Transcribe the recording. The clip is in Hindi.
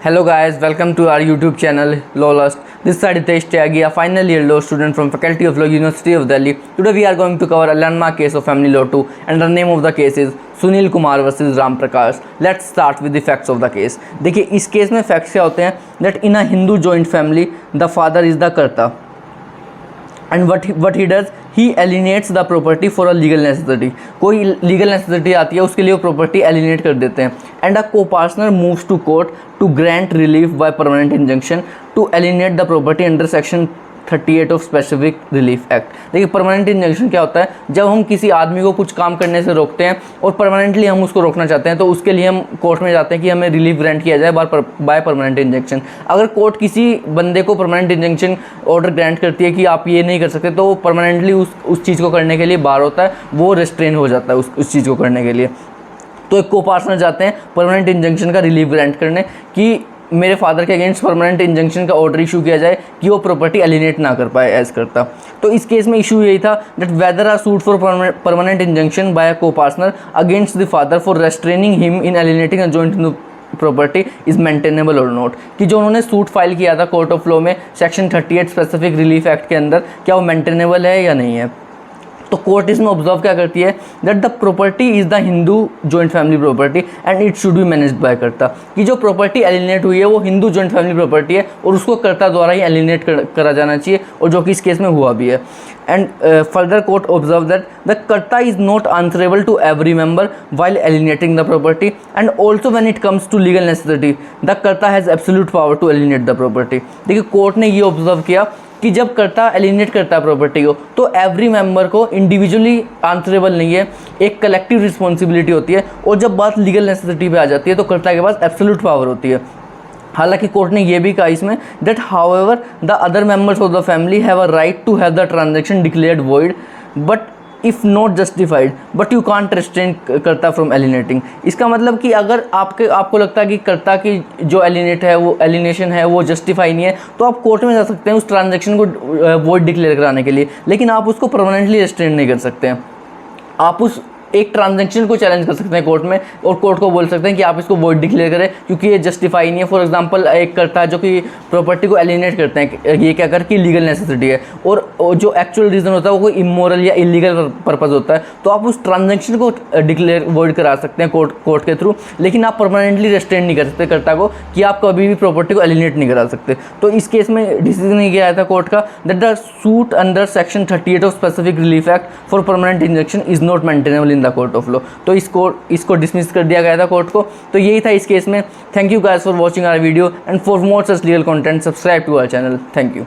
Hello guys, welcome to our YouTube channel Lawlust. This side Hitesh Tyagi, a final year law student from Faculty of Law, University of Delhi. Today we are going to cover a landmark case of Family Law 2 and the name of the case is Sunil Kumar versus Ram Prakash. Let's start with the facts of the case. देखिए इस केस में फैक्ट्स क्या होते हैं that in a Hindu joint family the father is the karta and what he does he alienates the property for a legal necessity. कोई लीगल नेसेसिटी आती है उसके लिए वो प्रॉपर्टी एलिनेट कर देते हैं. एंड अ को partner moves to court to grant relief by permanent injunction to alienate the property under section 38 of specific relief act. देखिए परमानेंट इंजंक्शन क्या होता है, जब हम किसी आदमी को कुछ काम करने से रोकते हैं और परमानेंटली हम उसको रोकना चाहते हैं तो उसके लिए हम कोर्ट में जाते हैं कि हमें रिलीफ ग्रांट किया जाए बाय परमानेंट इंजंक्शन. अगर कोर्ट किसी बंदे को परमानेंट इंजंक्शन ऑर्डर ग्रांट करती है कि आप ये नहीं कर सकते, तो वो परमानेंटली उस चीज़ को करने के लिए बाहर होता है, वो रेस्ट्रेन हो जाता है उस चीज़ को करने के लिए. तो एक को पार्टनर जाते हैं परमानेंट इंजंक्शन का रिलीफ ग्रांट करने कि मेरे फादर के अगेंस्ट परमानेंट इंजंक्शन का ऑर्डर इशू किया जाए कि वो प्रॉपर्टी एलिनेट ना कर पाए एज करता. तो इस केस में इशू यही था that whether are suit for permanent injunction by a को partner against the father for restraining him in alienating a joint property is maintainable or not. कि जो उन्होंने सूट फाइल किया था कोर्ट ऑफ लॉ में सेक्शन 38 स्पेसिफिक रिलीफ एक्ट के अंदर, क्या वो मेंटेनेबल है या नहीं है. तो कोर्ट इसमें ऑब्जर्व क्या करती है that the property is the Hindu joint family property and it should be managed by कर्ता. कि जो प्रॉपर्टी एलिनेट हुई है वो हिंदू जॉइंट फैमिली प्रॉपर्टी है और उसको कर्ता द्वारा ही एलिनेट करा जाना चाहिए, और जो कि इस केस में हुआ भी है. And further court observe that the karta is not answerable to every member while alienating the property and also when it comes to legal necessity the karta has absolute power to alienate the property. देखिए कोर्ट ने ये ऑब्जर्व किया कि जब कर्ता एलिनेट करता है प्रॉपर्टी को तो एवरी मेंबर को इंडिविजुअली आंसरेबल नहीं है, एक कलेक्टिव रिस्पॉन्सिबिलिटी होती है, और जब बात लीगल नेसेसिटी पे आ जाती है तो कर्ता के पास एब्सोल्यूट पावर होती है. हालांकि कोर्ट ने यह भी कहा इसमें that however the other members of the family have a right to have the transaction declared void but if not justified but you can't restrain karta from alienating. इसका मतलब कि अगर आपको लगता है कि कर्ता की जो एलिनेट है वो एलिनेशन है वो जस्टिफाई नहीं है, तो आप कोर्ट में जा सकते हैं उस ट्रांजैक्शन को वॉइड डिक्लेयर कराने के लिए, लेकिन आप उसको परमानेंटली रेस्ट्रेन नहीं कर सकते हैं. आप उस एक ट्रांजैक्शन को चैलेंज कर सकते हैं कोर्ट में और कोर्ट को बोल सकते हैं कि आप इसको वॉइड डिक्लेयर करें क्योंकि ये जस्टिफाई नहीं है. फॉर एग्जांपल एक करता है जो कि प्रॉपर्टी को एलिनेट करते हैं, ये क्या कर कि लीगल नेसेसिटी है और जो एक्चुअल रीज़न होता है वो कोई इमोरल या इलीगल पर्पज़ होता है, तो आप उस ट्रांजैक्शन को डिक्लेयर वॉइड करा सकते हैं कोर्ट के थ्रू, लेकिन आप परमानेंटली रेस्ट्रेन नहीं कर सकते कर्ता को कि आप कभी भी प्रॉपर्टी को एलिनेट नहीं करा सकते. तो इस केस में डिसीजन ये आया था कोर्ट का that the suit under section 38 of specific relief act for permanent injunction is not maintainable in the court of law. तो इसको डिसमिस कर दिया गया था कोर्ट को. तो यही था इस केस में. Thank you guys for watching our video and for more such legal content subscribe to our channel. Thank you.